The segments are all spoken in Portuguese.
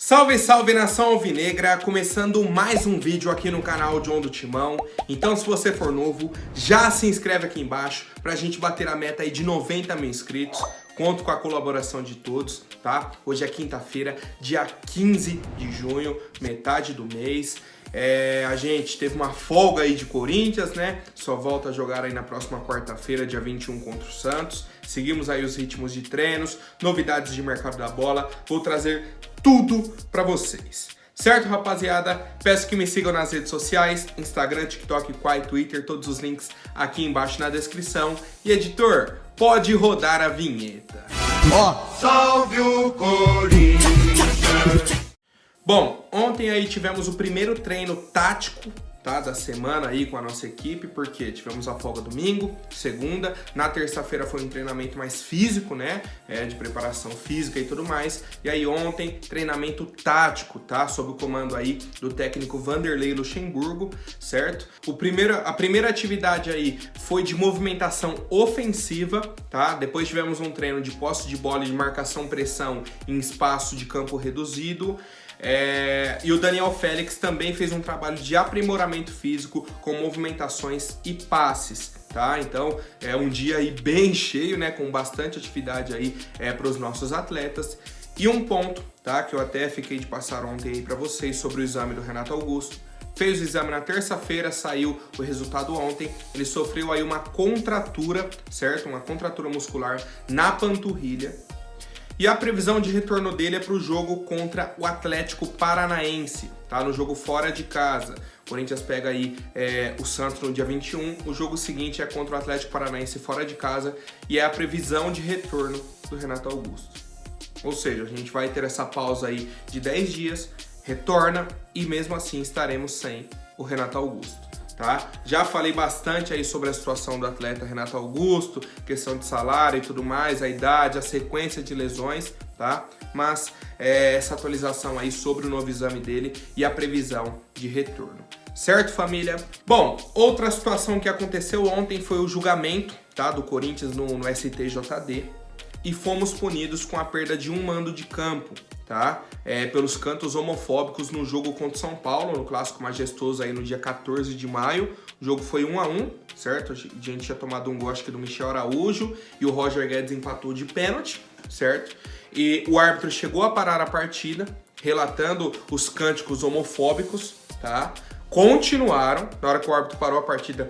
Salve, salve nação alvinegra, começando mais um vídeo aqui no canal John do Timão. Então se você for novo, já se inscreve aqui embaixo pra gente bater a meta aí de 90 mil inscritos. Conto com a colaboração de todos, tá? Hoje é quinta-feira, dia 15 de junho, metade do mês. A gente teve uma folga aí de Corinthians, né? Só volta a jogar aí na próxima quarta-feira, dia 21 contra o Santos. Seguimos aí os ritmos de treinos, novidades de mercado da bola. Vou trazer tudo pra vocês. Certo, rapaziada? Peço que me sigam nas redes sociais, Instagram, TikTok, Quai, Twitter, todos os links aqui embaixo na descrição. E editor, pode rodar a vinheta. Salve o Corinthians! Bom, ontem aí tivemos o primeiro treino tático, tá, da semana aí com a nossa equipe, porque tivemos a folga domingo, segunda, na terça-feira foi um treinamento mais físico, né, de preparação física e tudo mais, e aí ontem treinamento tático, tá, sob o comando aí do técnico Vanderlei Luxemburgo, certo? A primeira atividade aí foi de movimentação ofensiva, tá, depois tivemos um treino de posse de bola e de marcação-pressão em espaço de campo reduzido. E o Daniel Félix também fez um trabalho de aprimoramento físico com movimentações e passes, tá? Então é um dia aí bem cheio, né? Com bastante atividade aí para os nossos atletas. E um ponto, tá? Que eu até fiquei de passar ontem aí para vocês sobre o exame do Renato Augusto. Fez o exame na terça-feira, saiu o resultado ontem. Ele sofreu aí uma contratura, certo? Uma contratura muscular na panturrilha. E a previsão de retorno dele é para o jogo contra o Atlético Paranaense, tá? No jogo fora de casa. O Corinthians pega aí o Santos no dia 21. O jogo seguinte é contra o Atlético Paranaense fora de casa. E é a previsão de retorno do Renato Augusto. Ou seja, a gente vai ter essa pausa aí de 10 dias, retorna e mesmo assim estaremos sem o Renato Augusto. Tá? Já falei bastante aí sobre a situação do atleta Renato Augusto, questão de salário e tudo mais, a idade, a sequência de lesões, tá? Mas essa atualização aí sobre o novo exame dele e a previsão de retorno. Certo, família? Bom, outra situação que aconteceu ontem foi o julgamento, tá, do Corinthians no STJD e fomos punidos com a perda de um mando de campo, tá? Pelos cantos homofóbicos no jogo contra o São Paulo, no Clássico Majestoso aí no dia 14 de maio. O jogo foi 1-1, certo? A gente tinha tomado um gol, acho que do Michel Araújo, e o Roger Guedes empatou de pênalti, certo? E o árbitro chegou a parar a partida, relatando os cânticos homofóbicos, tá? Continuaram, na hora que o árbitro parou a partida,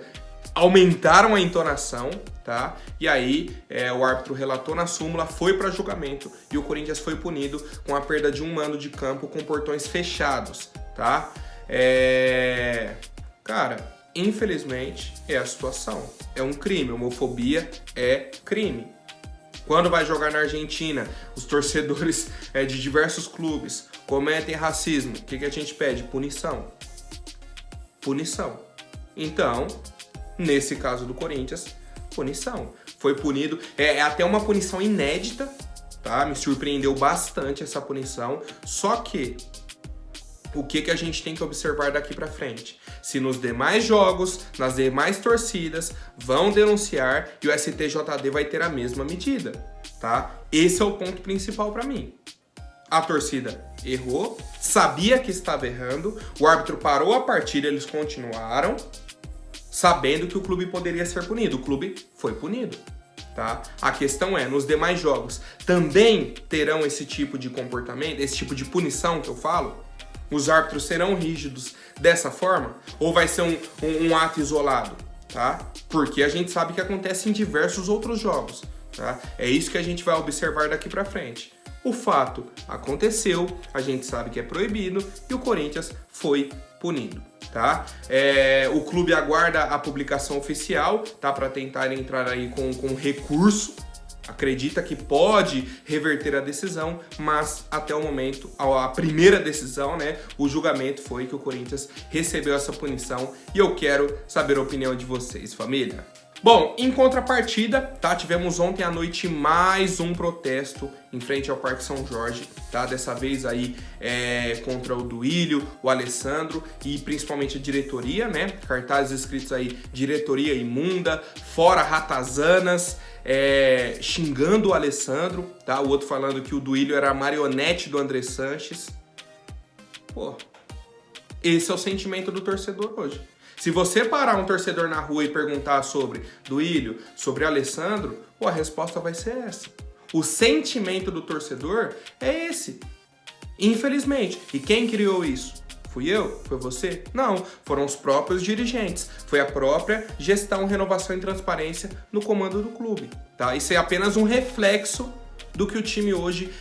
aumentaram a entonação, tá? E aí o árbitro relatou na súmula, foi para julgamento e o Corinthians foi punido com a perda de um mando de campo com portões fechados, tá? Cara, infelizmente é a situação. É um crime, homofobia é crime. Quando vai jogar na Argentina, os torcedores de diversos clubes cometem racismo, o que a gente pede? Punição. Punição. Então, nesse caso do Corinthians, punição. Foi punido, até uma punição inédita, tá? Me surpreendeu bastante essa punição. Só que, o que a gente tem que observar daqui pra frente? Se nos demais jogos, nas demais torcidas, vão denunciar e o STJD vai ter a mesma medida, tá? Esse é o ponto principal pra mim. A torcida errou, sabia que estava errando, o árbitro parou a partida, eles continuaram, sabendo que o clube poderia ser punido. O clube foi punido, tá? A questão é, nos demais jogos, também terão esse tipo de comportamento, esse tipo de punição que eu falo? Os árbitros serão rígidos dessa forma? Ou vai ser um ato isolado, tá? Porque a gente sabe que acontece em diversos outros jogos, tá? É isso que a gente vai observar daqui pra frente. O fato aconteceu, a gente sabe que é proibido e o Corinthians foi punido, tá? O clube aguarda a publicação oficial, tá? Para tentar entrar aí com recurso. Acredita que pode reverter a decisão, mas até o momento, a primeira decisão, né? O julgamento foi que o Corinthians recebeu essa punição e eu quero saber a opinião de vocês, família. Bom, em contrapartida, tá? Tivemos ontem à noite mais um protesto em frente ao Parque São Jorge, tá? Dessa vez aí contra o Duílio, o Alessandro e principalmente a diretoria, né? Cartazes escritos aí, diretoria imunda, fora ratazanas, xingando o Alessandro, tá? O outro falando que o Duílio era a marionete do André Sanches. Pô, esse é o sentimento do torcedor hoje. Se você parar um torcedor na rua e perguntar sobre Duílio, sobre Alessandro, pô, a resposta vai ser essa. O sentimento do torcedor é esse. Infelizmente. E quem criou isso? Fui eu? Foi você? Não, foram os próprios dirigentes. Foi a própria gestão, renovação e transparência no comando do clube. Tá? Isso é apenas um reflexo do que o time hoje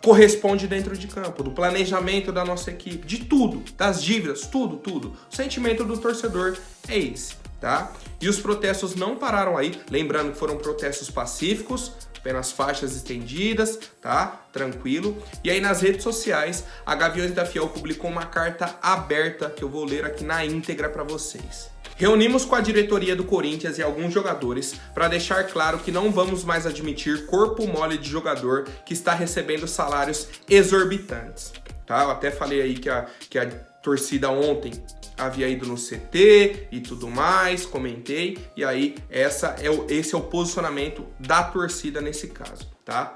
corresponde dentro de campo, do planejamento da nossa equipe, de tudo, das dívidas, tudo. O sentimento do torcedor é esse, tá? E os protestos não pararam aí, lembrando que foram protestos pacíficos, apenas faixas estendidas, tá? Tranquilo. E aí nas redes sociais, a Gaviões da Fiel publicou uma carta aberta que eu vou ler aqui na íntegra para vocês. Reunimos com a diretoria do Corinthians e alguns jogadores para deixar claro que não vamos mais admitir corpo mole de jogador que está recebendo salários exorbitantes. Tá? Eu até falei aí que a torcida ontem havia ido no CT e tudo mais, comentei, e aí esse é o posicionamento da torcida nesse caso, tá?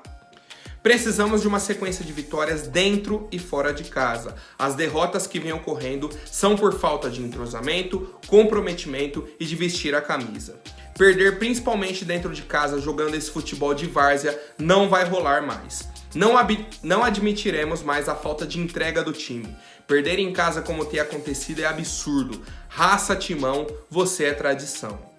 Precisamos de uma sequência de vitórias dentro e fora de casa. As derrotas que vêm ocorrendo são por falta de entrosamento, comprometimento e de vestir a camisa. Perder principalmente dentro de casa jogando esse futebol de várzea não vai rolar mais. Não admitiremos mais a falta de entrega do time. Perder em casa como tem acontecido é absurdo. Raça Timão, você é tradição.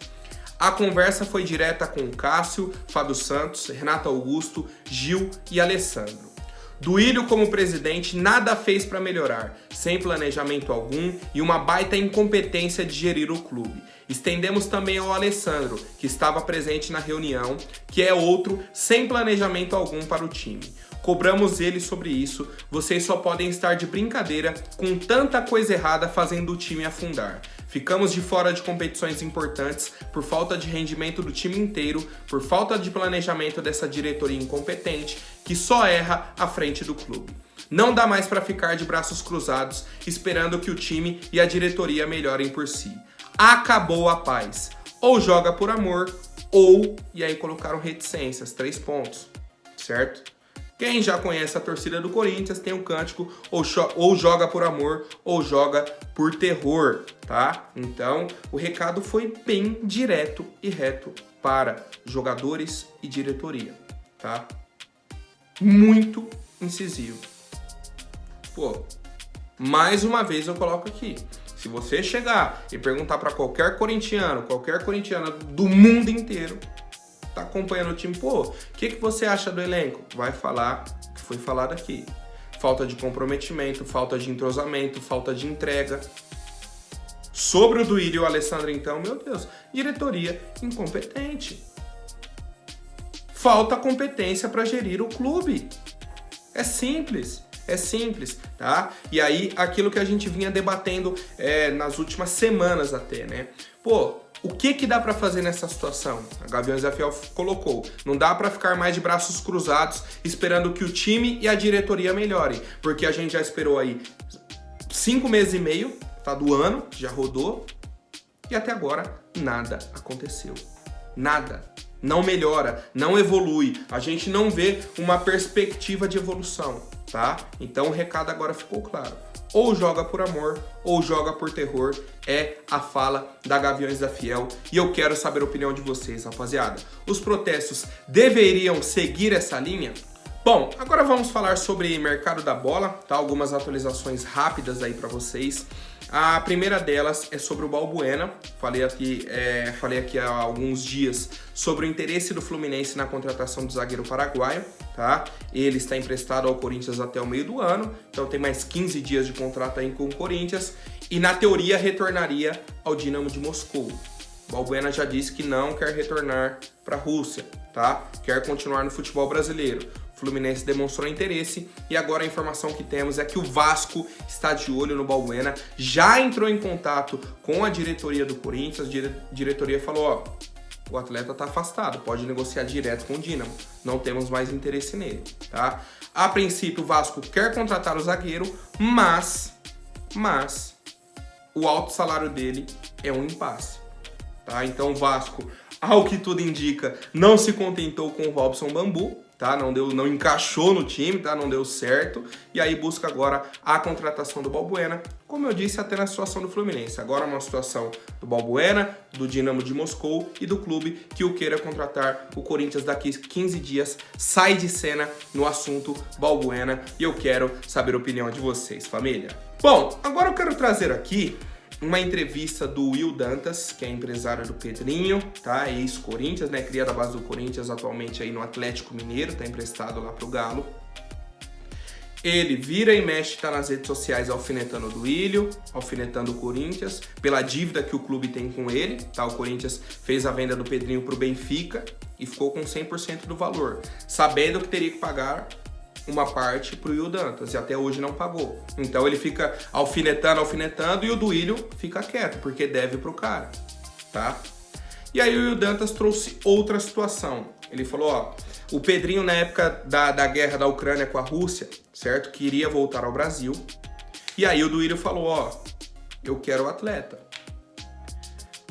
A conversa foi direta com Cássio, Fábio Santos, Renato Augusto, Gil e Alessandro. Duílio como presidente nada fez para melhorar, sem planejamento algum e uma baita incompetência de gerir o clube. Estendemos também ao Alessandro, que estava presente na reunião, que é outro sem planejamento algum para o time. Cobramos ele sobre isso, vocês só podem estar de brincadeira com tanta coisa errada fazendo o time afundar. Ficamos de fora de competições importantes por falta de rendimento do time inteiro, por falta de planejamento dessa diretoria incompetente que só erra à frente do clube. Não dá mais para ficar de braços cruzados esperando que o time e a diretoria melhorem por si. Acabou a paz. Ou joga por amor, ou... E aí colocaram reticências, 3 pontos, certo? Quem já conhece a torcida do Corinthians tem o cântico ou joga por amor ou joga por terror, tá? Então, o recado foi bem direto e reto para jogadores e diretoria, tá? Muito incisivo. Pô, mais uma vez eu coloco aqui. Se você chegar e perguntar para qualquer corintiana do mundo inteiro, tá acompanhando o time, pô, o que você acha do elenco? Vai falar que foi falado aqui. Falta de comprometimento, falta de entrosamento, falta de entrega. Sobre o Duílio e o Alessandro, então, meu Deus, diretoria incompetente. Falta competência para gerir o clube. É simples, tá? E aí, aquilo que a gente vinha debatendo nas últimas semanas até, né? Pô, o que dá para fazer nessa situação? A Gaviões da Fiel colocou. Não dá para ficar mais de braços cruzados esperando que o time e a diretoria melhorem. Porque a gente já esperou aí 5 meses e meio, tá, do ano, já rodou. E até agora nada aconteceu. Nada. Não melhora, não evolui. A gente não vê uma perspectiva de evolução, tá? Então o recado agora ficou claro. Ou joga por amor, ou joga por terror, é a fala da Gaviões da Fiel. E eu quero saber a opinião de vocês, rapaziada. Os protestos deveriam seguir essa linha? Bom, agora vamos falar sobre mercado da bola, tá? Algumas atualizações rápidas aí para vocês. A primeira delas é sobre o Balbuena. Falei aqui há alguns dias sobre o interesse do Fluminense na contratação do zagueiro paraguaio, tá? Ele está emprestado ao Corinthians até o meio do ano, então tem mais 15 dias de contrato aí com o Corinthians e na teoria retornaria ao Dinamo de Moscou. O Balbuena já disse que não quer retornar para a Rússia, tá? Quer continuar no futebol brasileiro. O Fluminense demonstrou interesse e agora a informação que temos é que o Vasco está de olho no Balbuena, já entrou em contato com a diretoria do Corinthians, a diretoria falou, ó, o atleta está afastado, pode negociar direto com o Dinamo, não temos mais interesse nele, tá? A princípio o Vasco quer contratar o zagueiro, mas o alto salário dele é um impasse, tá? Então o Vasco, ao que tudo indica, não se contentou com o Robson Bambu, tá? Não encaixou no time, tá? Não deu certo. E aí busca agora a contratação do Balbuena, como eu disse até na situação do Fluminense. Agora uma situação do Balbuena, do Dinamo de Moscou e do clube que o queira contratar. O Corinthians daqui 15 dias sai de cena no assunto Balbuena e eu quero saber a opinião de vocês, família. Bom, agora eu quero trazer aqui uma entrevista do Will Dantas, que é empresário do Pedrinho, tá? Ex-Corinthians, né? Cria da base do Corinthians, atualmente aí no Atlético Mineiro, tá emprestado lá pro Galo. Ele vira e mexe, tá nas redes sociais alfinetando o Duílio, alfinetando o Corinthians, pela dívida que o clube tem com ele, tá? O Corinthians fez a venda do Pedrinho pro Benfica e ficou com 100% do valor, sabendo que teria que pagar uma parte pro Will Dantas, e até hoje não pagou. Então ele fica alfinetando, e o Duílio fica quieto, porque deve pro cara, tá? E aí o Will Dantas trouxe outra situação. Ele falou, ó, o Pedrinho na época da guerra da Ucrânia com a Rússia, certo? Queria voltar ao Brasil. E aí o Duílio falou, ó, eu quero o atleta.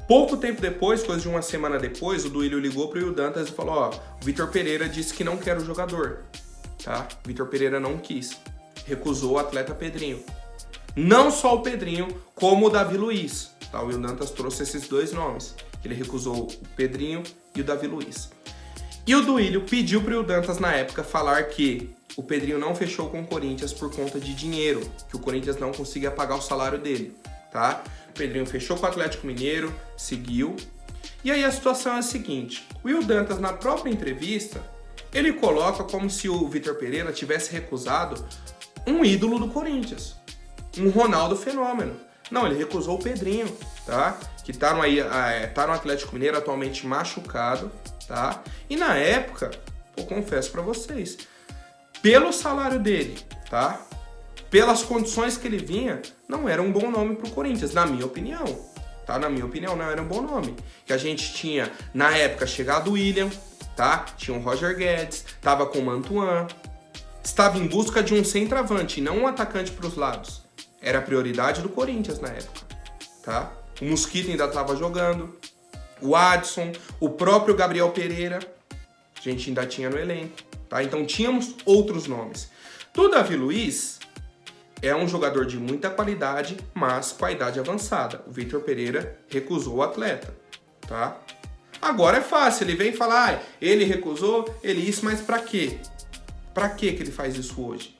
Pouco tempo depois, coisa de uma semana depois, o Duílio ligou pro Will Dantas e falou, ó, o Vitor Pereira disse que não quer o jogador. Tá? Vitor Pereira não quis, recusou o atleta Pedrinho. Não só o Pedrinho, como o Davi Luiz. Tá? O Will Dantas trouxe esses dois nomes. Ele recusou o Pedrinho e o Davi Luiz. E o Duílio pediu para o Will Dantas na época falar que o Pedrinho não fechou com o Corinthians por conta de dinheiro, que o Corinthians não conseguia pagar o salário dele. Tá? O Pedrinho fechou com o Atlético Mineiro, seguiu. E aí a situação é a seguinte, o Will Dantas na própria entrevista, ele coloca como se o Vitor Pereira tivesse recusado um ídolo do Corinthians, um Ronaldo Fenômeno. Não, ele recusou o Pedrinho, tá? Que tá no Atlético Mineiro, atualmente machucado, tá? E na época, eu confesso pra vocês, pelo salário dele, tá? Pelas condições que ele vinha, não era um bom nome pro Corinthians, na minha opinião. Tá? Na minha opinião, não era um bom nome. Que a gente tinha, na época, chegado o William, tá? Tinha o Roger Guedes, tava com o Mantuan, estava em busca de um centroavante, não um atacante para os lados. Era a prioridade do Corinthians na época, tá? O Mosquito ainda estava jogando, o Adson, o próprio Gabriel Pereira, a gente ainda tinha no elenco, tá? Então tínhamos outros nomes. Do Davi Luiz é um jogador de muita qualidade, mas com a idade avançada. O Vitor Pereira recusou o atleta, tá? Agora é fácil, ele vem falar, ele recusou, ele isso, mas pra quê? Pra quê que ele faz isso hoje?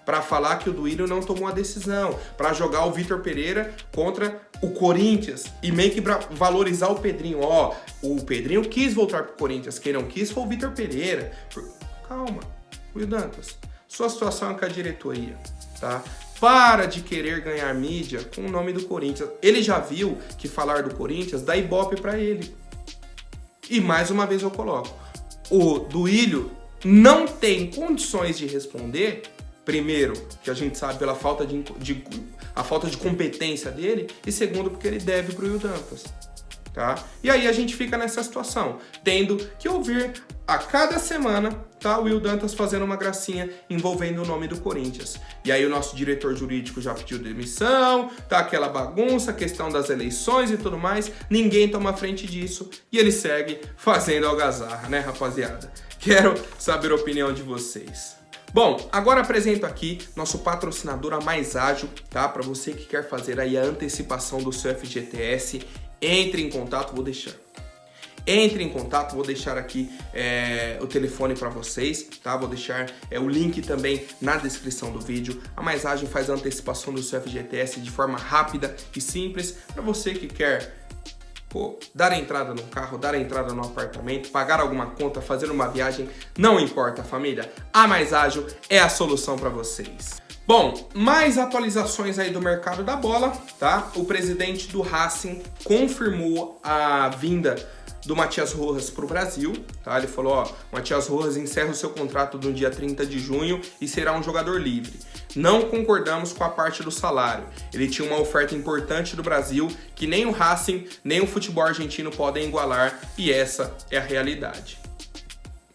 Pra falar que o Duílio não tomou a decisão, pra jogar o Vitor Pereira contra o Corinthians e meio que pra valorizar o Pedrinho. Ó, o Pedrinho quis voltar pro Corinthians, quem não quis foi o Vitor Pereira. Calma, Will Dantas, sua situação é com a diretoria, tá? Para de querer ganhar mídia com o nome do Corinthians. Ele já viu que falar do Corinthians dá ibope pra ele. E mais uma vez eu coloco, o Duílio não tem condições de responder, primeiro, que a gente sabe pela falta a falta de competência dele, e segundo, porque ele deve pro Will Dantas, tá? E aí a gente fica nessa situação, tendo que ouvir a cada semana, tá, o Will Dantas fazendo uma gracinha envolvendo o nome do Corinthians. E aí o nosso diretor jurídico já pediu demissão, tá aquela bagunça, questão das eleições e tudo mais, ninguém toma frente disso e ele segue fazendo algazarra, né, rapaziada? Quero saber a opinião de vocês. Bom, agora apresento aqui nosso patrocinador, a Mais Ágil, tá? Para você que quer fazer aí a antecipação do seu FGTS, entre em contato, vou deixar. Entre em contato, vou deixar aqui o telefone para vocês, tá? Vou deixar o link também na descrição do vídeo. A Mais Ágil faz a antecipação do seu FGTS de forma rápida e simples para você que quer dar entrada no carro, dar entrada no apartamento, pagar alguma conta, fazer uma viagem, não importa, família. A Mais Ágil é a solução para vocês. Bom, mais atualizações aí do mercado da bola, tá? O presidente do Racing confirmou a vinda do Matias Rojas para o Brasil, tá? Ele falou, ó, Matias Rojas encerra o seu contrato no dia 30 de junho e será um jogador livre. Não concordamos com a parte do salário. Ele tinha uma oferta importante do Brasil que nem o Racing, nem o futebol argentino podem igualar e essa é a realidade.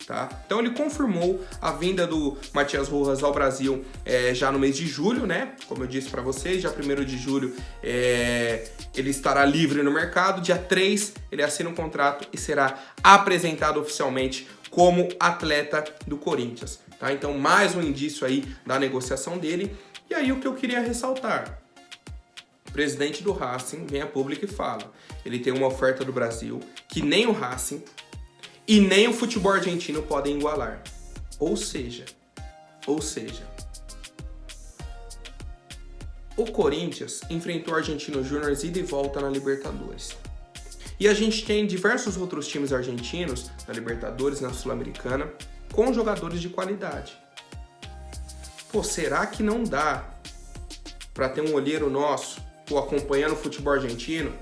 Tá? Então ele confirmou a vinda do Matias Rojas ao Brasil já no mês de julho, né? Como eu disse para vocês, já 1º de julho ele estará livre no mercado. Dia 3 ele assina um contrato e será apresentado oficialmente como atleta do Corinthians, tá? Então, mais um indício aí da negociação dele. E aí, o que eu queria ressaltar? O presidente do Racing vem a público e fala: ele tem uma oferta do Brasil que nem o Racing e nem o futebol argentino podem igualar. Ou seja, o Corinthians enfrentou o Argentino Júnior ida e volta na Libertadores. E a gente tem diversos outros times argentinos na Libertadores, na Sul-Americana, com jogadores de qualidade. Pô, será que não dá para ter um olheiro nosso, acompanhando o futebol argentino?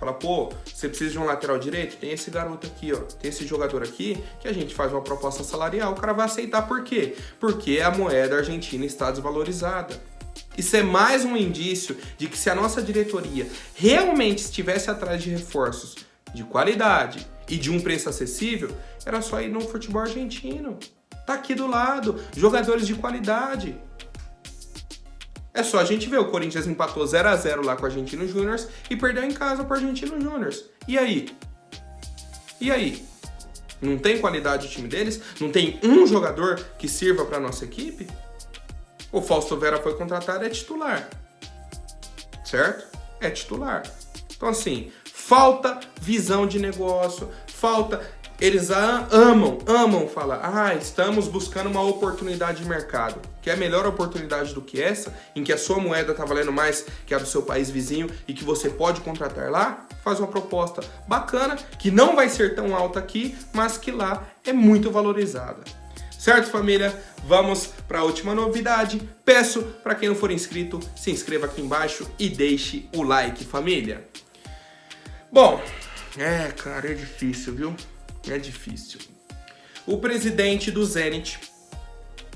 Fala, pô, você precisa de um lateral direito? Tem esse garoto aqui, ó. Tem esse jogador aqui que a gente faz uma proposta salarial. O cara vai aceitar por quê? Porque a moeda argentina está desvalorizada. Isso é mais um indício de que se a nossa diretoria realmente estivesse atrás de reforços de qualidade e de um preço acessível, era só ir no futebol argentino. Tá aqui do lado, jogadores de qualidade. É só a gente ver, o Corinthians empatou 0-0 lá com o Argentino Júnior e perdeu em casa pro Argentino Júnior. E aí? Não tem qualidade o time deles? Não tem um jogador que sirva pra nossa equipe? O Fausto Vera foi contratado, é titular. Certo? É titular. Então assim, falta visão de negócio, eles amam falar, estamos buscando uma oportunidade de mercado. Quer melhor oportunidade do que essa, em que a sua moeda está valendo mais que a do seu país vizinho e que você pode contratar lá? Faz uma proposta bacana, que não vai ser tão alta aqui, mas que lá é muito valorizada. Certo, família? Vamos para a última novidade. Peço para quem não for inscrito, se inscreva aqui embaixo e deixe o like, família. Bom, cara, é difícil, viu? É difícil. O presidente do Zenit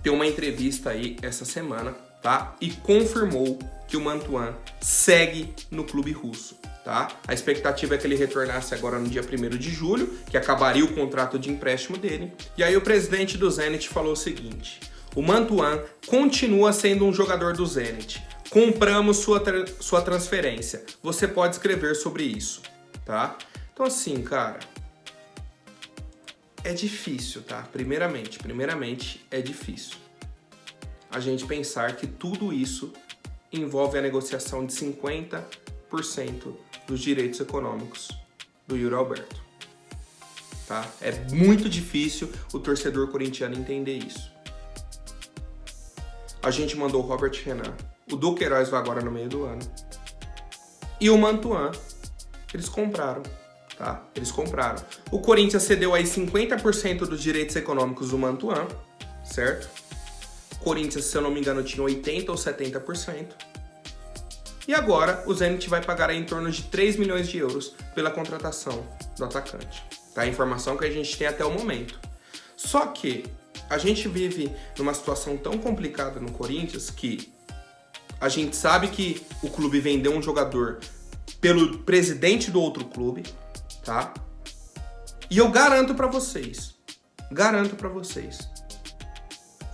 deu uma entrevista aí essa semana, tá? E confirmou que o Mantuan segue no clube russo, tá? A expectativa é que ele retornasse agora no dia 1º de julho, que acabaria o contrato de empréstimo dele. E aí o presidente do Zenit falou o seguinte: o Mantuan continua sendo um jogador do Zenit. Compramos sua transferência. Você pode escrever sobre isso, tá? Então assim, cara, é difícil, tá? Primeiramente, é difícil a gente pensar que tudo isso envolve a negociação de 50% dos direitos econômicos do Yuri Alberto, tá? É muito difícil o torcedor corintiano entender isso. A gente mandou o Robert Renan, o Duqueiroz vai agora no meio do ano, e o Mantuan, eles compraram. Tá? Eles compraram. O Corinthians cedeu aí 50% dos direitos econômicos do Mantuan, certo? O Corinthians, se eu não me engano, tinha 80% ou 70%. E agora o Zenit vai pagar aí em torno de 3 milhões de euros pela contratação do atacante. Tá? A informação que a gente tem até o momento. Só que a gente vive numa situação tão complicada no Corinthians que a gente sabe que o clube vendeu um jogador pelo presidente do outro clube, tá? E eu garanto pra vocês,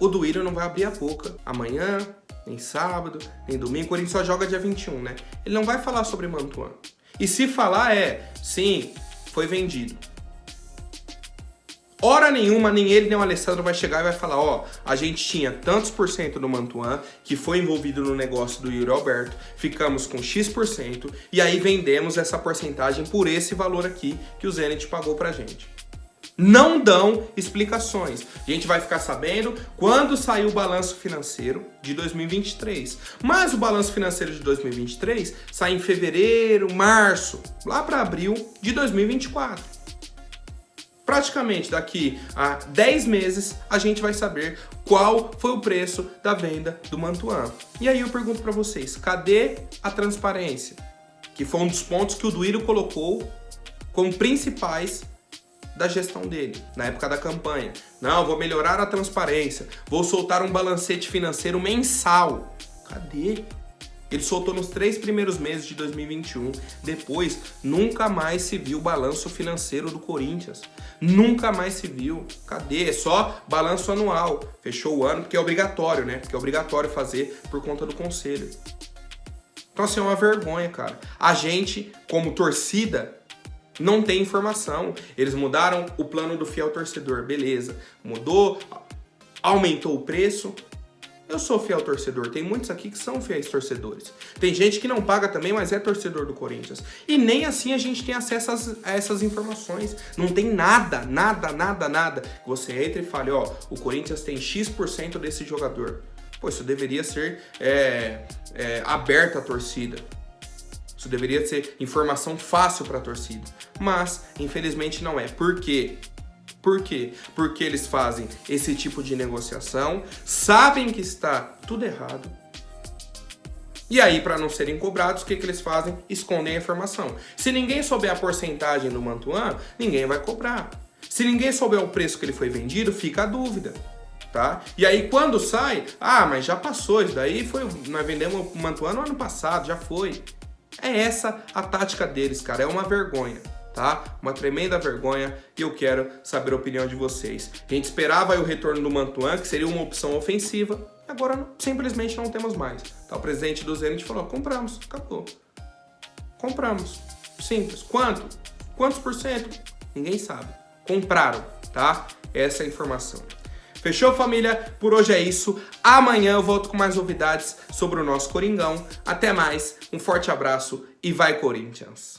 o Duílio não vai abrir a boca amanhã, nem sábado, nem domingo. O Corinthians só joga dia 21, né? Ele não vai falar sobre Mantuan. E se falar sim, foi vendido. Hora nenhuma, nem ele nem o Alessandro vai chegar e vai falar, a gente tinha tantos por cento do Mantuan, que foi envolvido no negócio do Yuri Alberto, ficamos com X%, e aí vendemos essa porcentagem por esse valor aqui que o Zenit pagou pra gente. Não dão explicações. A gente vai ficar sabendo quando sair o balanço financeiro de 2023. Mas o balanço financeiro de 2023 sai em fevereiro, março, lá para abril de 2024. Praticamente daqui a 10 meses a gente vai saber qual foi o preço da venda do Mantuan. E aí eu pergunto para vocês, cadê a transparência? Que foi um dos pontos que o Duílio colocou como principais da gestão dele, na época da campanha. Não, vou melhorar a transparência, vou soltar um balancete financeiro mensal. Cadê? Ele soltou nos 3 primeiros meses de 2021. Depois, nunca mais se viu o balanço financeiro do Corinthians. Nunca mais se viu. Cadê? É só balanço anual. Fechou o ano, porque é obrigatório, né? Porque é obrigatório fazer por conta do conselho. Então, assim, é uma vergonha, cara. A gente, como torcida, Não tem informação. Eles mudaram o plano do fiel torcedor, beleza. Mudou, aumentou o preço. Eu sou fiel torcedor, tem muitos aqui que são fiéis torcedores. Tem gente que não paga também, mas é torcedor do Corinthians. E nem assim a gente tem acesso a essas informações. Não tem nada. Você entra e fale, ó, o Corinthians tem X% desse jogador. Pô, isso deveria ser aberto à torcida. Isso deveria ser informação fácil para a torcida. Mas, infelizmente, não é. Por quê? Por quê? Porque eles fazem esse tipo de negociação, sabem que está tudo errado. E aí, para não serem cobrados, o que eles fazem? Escondem a informação. Se ninguém souber a porcentagem do Mantuan, ninguém vai cobrar. Se ninguém souber o preço que ele foi vendido, fica a dúvida. Tá? E aí quando sai, mas já passou, isso daí foi, nós vendemos o Mantuan no ano passado, já foi. É essa a tática deles, cara, é uma vergonha, tá? Uma tremenda vergonha e eu quero saber a opinião de vocês. A gente esperava aí o retorno do Mantuan, que seria uma opção ofensiva, agora simplesmente não temos mais. Tá? O presidente do Zenit falou, compramos, acabou. Compramos, simples. Quanto? Quantos por cento? Ninguém sabe. Compraram, tá? Essa é a informação. Fechou, família? Por hoje é isso. Amanhã eu volto com mais novidades sobre o nosso Coringão. Até mais, um forte abraço e vai Corinthians!